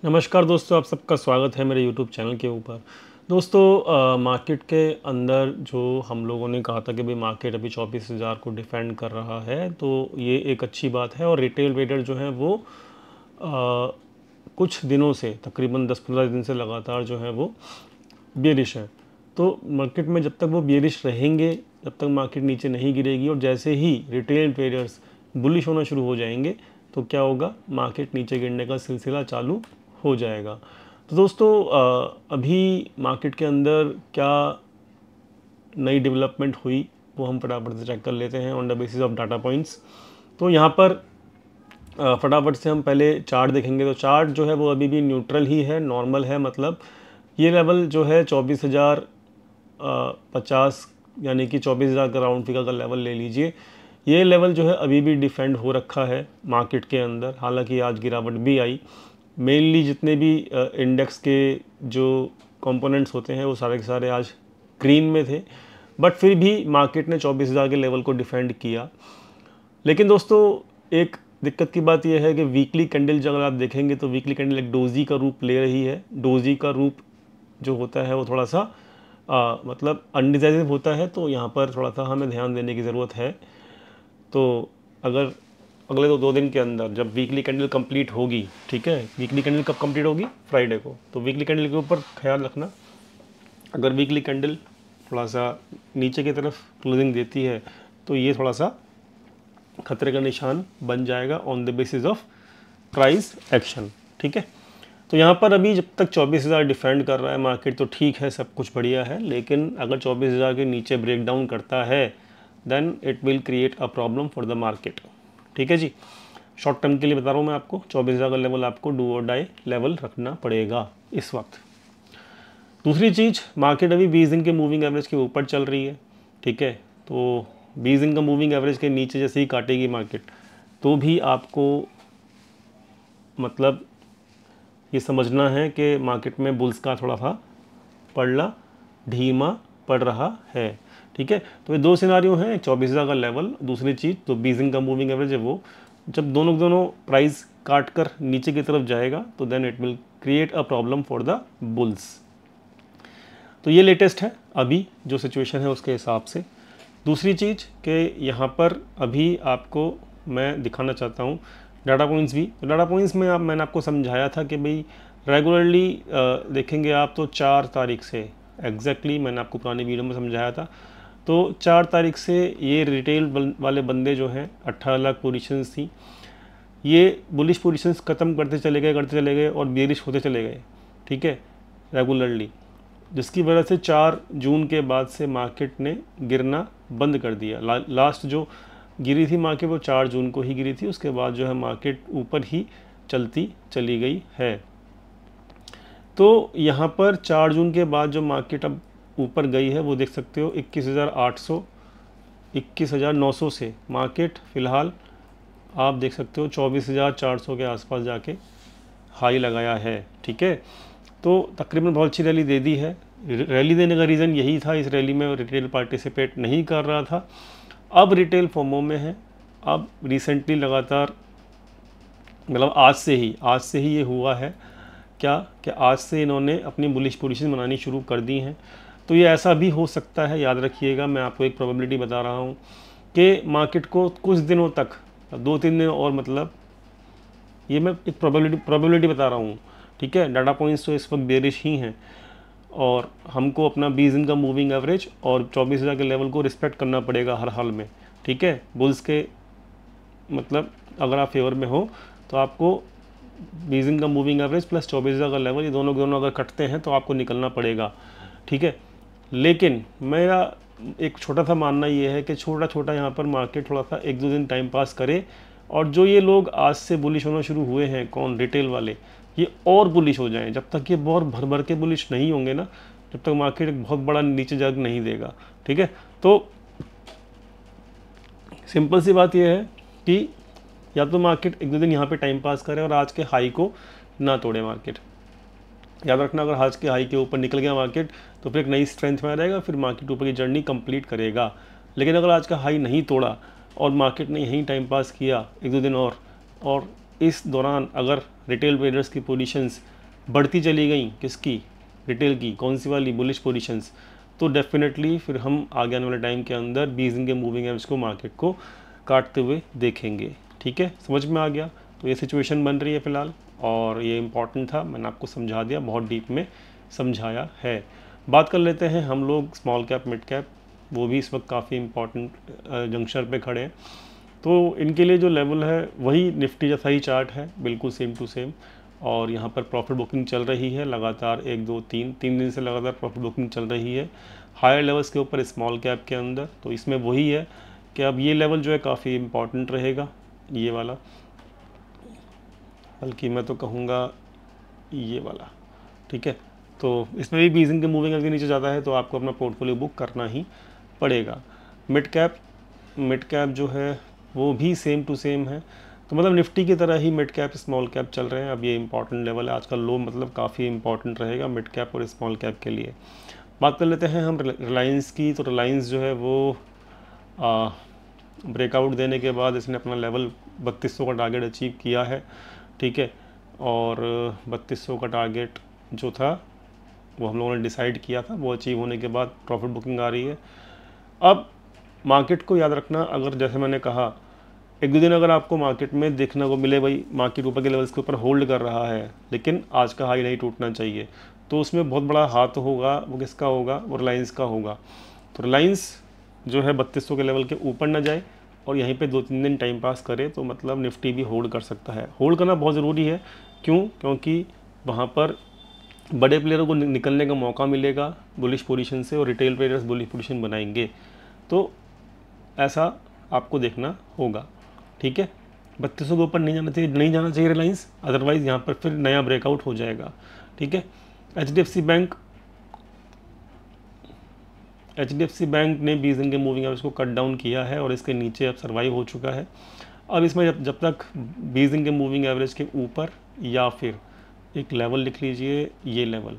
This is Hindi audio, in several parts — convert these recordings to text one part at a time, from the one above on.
नमस्कार दोस्तों, आप सबका स्वागत है मेरे यूट्यूब चैनल के ऊपर। दोस्तों मार्केट के अंदर जो हम लोगों ने कहा था कि भाई मार्केट अभी 24,000 को डिफेंड कर रहा है, तो ये एक अच्छी बात है। और रिटेल ट्रेडर जो हैं वो कुछ दिनों से तकरीबन 10-15 दिन से लगातार जो है वो बेरिश है। तो मार्केट में जब तक वो बेरिश रहेंगे, जब तक मार्केट नीचे नहीं गिरेगी और जैसे ही रिटेल ट्रेडर्स बुलिश होना शुरू हो जाएंगे तो क्या होगा, मार्केट नीचे गिरने का सिलसिला चालू हो जाएगा। तो दोस्तों अभी मार्केट के अंदर क्या नई डेवलपमेंट हुई वो हम फटाफट से चेक कर लेते हैं on the basis of data points. तो यहाँ पर फटाफट से हम पहले चार्ट देखेंगे। तो चार्ट जो है वो अभी भी न्यूट्रल ही है, नॉर्मल है। मतलब ये लेवल जो है 24,050 यानी कि 24,000 का राउंड फिगर का लेवल ले लीजिए। ये लेवल जो है अभी भी डिफेंड हो रखा है मार्केट के अंदर। हालांकि आज गिरावट भी आई। मेनली जितने भी इंडेक्स के जो कंपोनेंट्स होते हैं वो सारे के सारे आज ग्रीन में थे, बट फिर भी मार्केट ने 24,000 के लेवल को डिफेंड किया। लेकिन दोस्तों एक दिक्कत की बात यह है कि वीकली कैंडल जब आप देखेंगे तो वीकली कैंडल एक डोजी का रूप ले रही है। डोजी का रूप जो होता है वो थोड़ा सा मतलब अनडिसाइसिव होता है, तो यहाँ पर थोड़ा सा हमें ध्यान देने की ज़रूरत है। तो अगर अगले दो दिन के अंदर जब वीकली कैंडल कंप्लीट होगी, ठीक है, वीकली कैंडल कब कंप्लीट होगी? फ्राइडे को। तो वीकली कैंडल के ऊपर ख्याल रखना, अगर वीकली कैंडल थोड़ा सा नीचे की तरफ क्लोजिंग देती है तो ये थोड़ा सा खतरे का निशान बन जाएगा on the basis of price action, ठीक है। तो यहाँ पर अभी जब तक 24,000 डिफेंड कर रहा है मार्केट तो ठीक है, सब कुछ बढ़िया है। लेकिन अगर 24,000 के नीचे ब्रेक डाउन करता है then it will create a problem for the market, ठीक है जी। शॉर्ट टर्म के लिए बता रहा हूँ मैं आपको, 24,000 का लेवल आपको डू और डाई लेवल रखना पड़ेगा इस वक्त। दूसरी चीज़, मार्केट अभी 20 दिन के मूविंग एवरेज के ऊपर चल रही है, ठीक है। तो 20 दिन का मूविंग एवरेज के नीचे जैसे ही काटेगी मार्केट तो भी आपको मतलब ये समझना है कि मार्केट में बुल्स का थोड़ा सा पड़ना धीमा पड़ रहा है, ठीक है। तो ये दो सिनारियो हैं, 24,000 का लेवल, दूसरी चीज़ तो 20 दिन का मूविंग एवरेज है वो जब दोनों प्राइस काट कर नीचे की तरफ जाएगा तो then it will create a problem for the bulls. तो ये लेटेस्ट है अभी जो सिचुएशन है उसके हिसाब से। दूसरी चीज़ कि यहाँ पर अभी आपको मैं दिखाना चाहता हूँ डाटा पॉइंट्स भी। तो डाटा पॉइंट्स में मैंने आपको समझाया था कि भाई रेगुलरली देखेंगे आप तो 4 तारीख से एग्जैक्टली मैंने आपको पुरानी वीडियो में समझाया था। तो 4 तारीख से ये रिटेल वाले बंदे जो हैं 18 लाख पोजीशंस थी, ये बुलिश पोजीशंस ख़त्म करते चले गए और बेरिश होते चले गए, ठीक है, रेगुलरली। जिसकी वजह से 4 जून के बाद से मार्केट ने गिरना बंद कर दिया। लास्ट जो गिरी थी मार्केट वो 4 जून को ही गिरी थी। उसके बाद जो है मार्केट ऊपर ही चलती चली गई है। तो यहाँ पर 4 जून के बाद जो मार्केट अब ऊपर गई है वो देख सकते हो 21,800 21,900 से मार्केट फ़िलहाल आप देख सकते हो 24,400 के आसपास जाके हाई लगाया है, ठीक है। तो तकरीबन बहुत अच्छी रैली दे दी है। रैली देने का रीज़न यही था, इस रैली में रिटेल पार्टिसिपेट नहीं कर रहा था। अब रिटेल फोमो में है। अब रिसेंटली लगातार मतलब आज से ही ये हुआ है क्या कि आज से इन्होंने अपनी बुलिश पोजीशन बनानी शुरू कर दी हैं। तो ये ऐसा भी हो सकता है, याद रखिएगा, मैं आपको एक प्रोबेबिलिटी बता रहा हूँ कि मार्केट को कुछ दिनों तक 2-3 दिन और, मतलब ये मैं एक प्रोबेबिलिटी बता रहा हूँ, ठीक है। डाटा पॉइंट्स तो इस वक्त बेरिश ही हैं और हमको अपना 20 दिन का मूविंग एवरेज और 24,000 के लेवल को रिस्पेक्ट करना पड़ेगा हर हाल में, ठीक है। बुल्स के मतलब अगर आप फेवर में हो तो आपको 20 दिन का मूविंग एवरेज प्लस 24,000 का लेवल, ये दोनों अगर कटते हैं तो आपको निकलना पड़ेगा, ठीक है। लेकिन मेरा एक छोटा सा मानना ये है कि छोटा यहाँ पर मार्केट थोड़ा सा 1-2 दिन टाइम पास करे और जो ये लोग आज से बुलिश होना शुरू हुए हैं, कौन, रिटेल वाले, ये और बुलिश हो जाएं। जब तक ये बहुत भर के बुलिश नहीं होंगे ना, जब तक मार्केट एक बहुत बड़ा नीचे जग नहीं देगा, ठीक है। तो सिंपल सी बात यह है कि या तो मार्केट 1-2 दिन यहाँ पे टाइम पास करे और आज के हाई को ना तोड़े मार्केट। याद रखना, अगर आज के हाई के ऊपर निकल गया मार्केट तो फिर एक नई स्ट्रेंथ में आ जाएगा, फिर मार्केट ऊपर की जर्नी कंप्लीट करेगा। लेकिन अगर आज का हाई नहीं तोड़ा और मार्केट ने यहीं टाइम पास किया 1-2 दिन और इस दौरान अगर रिटेल ट्रेडर्स की पोजीशंस बढ़ती चली गई किसकी, रिटेल की, कौन सी वाली, बुलिश पोजीशंस, तो डेफिनेटली फिर हम आगे आने वाले टाइम के अंदर 20 दिन के मूविंग एवरेज को मार्केट को काटते हुए देखेंगे। ठीक है, समझ में आ गया। तो ये सिचुएशन बन रही है फ़िलहाल, और ये इम्पॉर्टेंट था, मैंने आपको समझा दिया, बहुत डीप में समझाया है। बात कर लेते हैं हम लोग स्मॉल कैप मिड कैप, वो भी इस वक्त काफ़ी इम्पॉर्टेंट जंक्शन पे खड़े हैं। तो इनके लिए जो लेवल है वही निफ्टी जैसा ही चार्ट है, बिल्कुल सेम टू सेम, और यहाँ पर प्रॉफिट बुकिंग चल रही है लगातार, 1 2 3 दिन से लगातार प्रॉफिट बुकिंग चल रही है हायर लेवल्स के ऊपर स्मॉल कैप के अंदर। तो इसमें वही है कि अब ये लेवल जो है काफ़ी इम्पॉर्टेंट रहेगा, ये वाला, बल्कि मैं तो कहूँगा ये वाला। ठीक है, तो इसमें भी 20 दिन के मूविंग एवरेज के नीचे जाता है तो आपको अपना पोर्टफोलियो बुक करना ही पड़ेगा। मिड कैप जो है वो भी सेम टू सेम है, तो मतलब निफ्टी की तरह ही मिड कैप स्मॉल कैप चल रहे हैं। अब ये इंपॉर्टेंट लेवल है, आज का लो मतलब काफ़ी इंपॉर्टेंट रहेगा मिड कैप और स्मॉल कैप के लिए। बात कर लेते हैं हम रिलायंस की। तो रिलायंस जो है वो ब्रेकआउट देने के बाद इसने अपना लेवल 3200 का टारगेट अचीव किया है। ठीक है, और 3200 का टारगेट जो था वो हम लोगों ने डिसाइड किया था, वो अचीव होने के बाद प्रॉफिट बुकिंग आ रही है। अब मार्केट को याद रखना, अगर जैसे मैंने कहा 1 2 दिन अगर आपको मार्केट में देखने को मिले भाई मार्केट ऊपर के लेवल्स के ऊपर होल्ड कर रहा है लेकिन आज का हाई नहीं टूटना चाहिए, तो उसमें बहुत बड़ा हाथ होगा, वो किसका होगा, वो रिलायंस का होगा। तो रिलायंस जो है 3200 के लेवल के ऊपर ना जाए और यहीं पे 2 3 दिन टाइम पास करे तो मतलब निफ्टी भी होल्ड कर सकता है। होल्ड करना बहुत ज़रूरी है, क्योंकि वहाँ पर बड़े प्लेयरों को निकलने का मौका मिलेगा बुलिश पोजीशन से, और रिटेल प्लेयर्स बुलिश पोजीशन बनाएंगे, तो ऐसा आपको देखना होगा। ठीक है, 3200 के ऊपर नहीं जाना चाहिए रिलायंस, अदरवाइज़ यहाँ पर फिर नया ब्रेकआउट हो जाएगा। ठीक है, HDFC बैंक ने 20 दिन के मूविंग एवरेज को कट डाउन किया है और इसके नीचे अब सर्वाइव हो चुका है। अब इसमें जब तक 20 दिन के मूविंग एवरेज के ऊपर, या फिर एक लेवल लिख लीजिए, ये लेवल,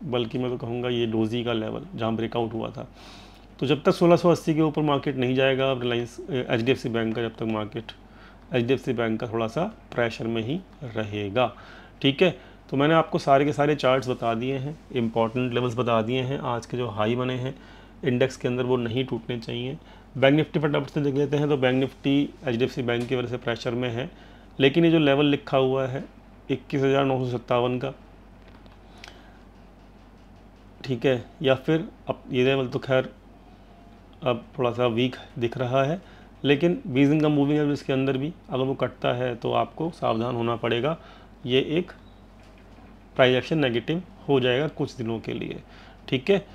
बल्कि मैं तो कहूँगा ये डोजी का लेवल जहाँ ब्रेकआउट हुआ था, तो जब तक 1680 के ऊपर मार्केट नहीं जाएगा अब रिलायंस HDFC बैंक का, जब तक मार्केट HDFC बैंक का थोड़ा सा प्रेशर में ही रहेगा। ठीक है, तो मैंने आपको सारे के सारे चार्ट्स बता दिए हैं, इंपॉर्टेंट लेवल्स बता दिए हैं, आज के जो हाई बने हैं इंडेक्स के अंदर वो नहीं टूटने चाहिए। बैंक निफ्टी फटाफट से देख लेते हैं, तो बैंक निफ्टी HDFC बैंक की वजह से प्रेशर में है, लेकिन ये जो लेवल लिखा हुआ है 21,957 का, ठीक है, या फिर अब ये लेवल तो खैर अब थोड़ा सा वीक दिख रहा है, लेकिन 20 दिन का मूविंग एवरेज के अंदर भी अगर वो कटता है तो आपको सावधान होना पड़ेगा, ये एक प्राइस एक्शन नेगेटिव हो जाएगा कुछ दिनों के लिए। ठीक है,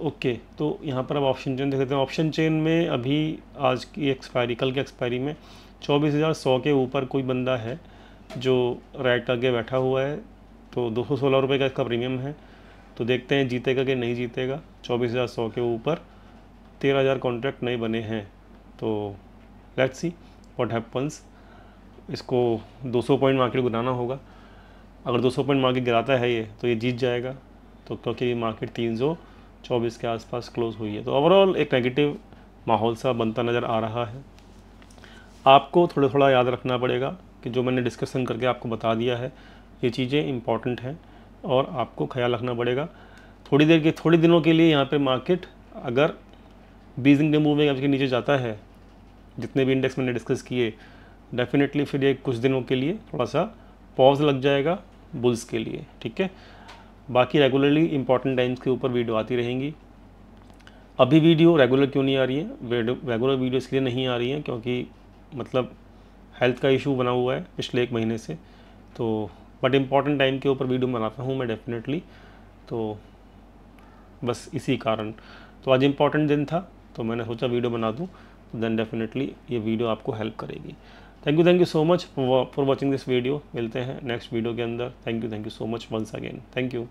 ओके, तो यहाँ पर अब ऑप्शन चेन देख लेते हैं। ऑप्शन चेन में अभी आज की एक्सपायरी, कल की एक्सपायरी में 24,100 के ऊपर कोई बंदा है जो राइट करके बैठा हुआ है, तो 216 रुपये का इसका प्रीमियम है। तो देखते हैं जीतेगा कि नहीं जीतेगा। 24,100 के ऊपर 13,000 कॉन्ट्रैक्ट नए बने हैं, तो लेट्स सी व्हाट हैपन्स। इसको 200 पॉइंट मार्केट गिराना होगा, अगर 200 पॉइंट मार्केट गिराता है ये तो ये जीत जाएगा, तो क्योंकि मार्केट 324 के आसपास क्लोज हुई है, तो ओवरऑल एक नेगेटिव माहौल सा बनता नज़र आ रहा है। आपको थोड़ा थोड़ा याद रखना पड़ेगा कि जो मैंने डिस्कशन करके आपको बता दिया है ये चीज़ें इंपॉर्टेंट हैं और आपको ख्याल रखना पड़ेगा। थोड़ी दिनों के लिए यहाँ पे मार्केट अगर 20 दिन के मूविंग एवरेज के नीचे जाता है, जितने भी इंडेक्स मैंने डिस्कस किए, डेफिनेटली फिर ये कुछ दिनों के लिए थोड़ा सा पॉज लग जाएगा बुल्स के लिए। ठीक है, बाकी रेगुलरली इंपॉर्टेंट टाइम्स के ऊपर वीडियो आती रहेंगी। अभी वीडियो रेगुलर क्यों नहीं आ रही है, रेगुलर वीडियो इसलिए नहीं आ रही है क्योंकि मतलब हेल्थ का इशू बना हुआ है पिछले 1 महीने से, तो बट इम्पॉर्टेंट टाइम के ऊपर वीडियो बनाता हूँ मैं डेफिनेटली, तो बस इसी कारण। तो आज इम्पॉर्टेंट दिन था तो मैंने सोचा वीडियो बना दूँ, तो देन डेफिनेटली ये वीडियो आपको हेल्प करेगी। Thank you so much for watching this video. मिलते हैं नेक्स्ट वीडियो के अंदर। Thank you so much once again. Thank you.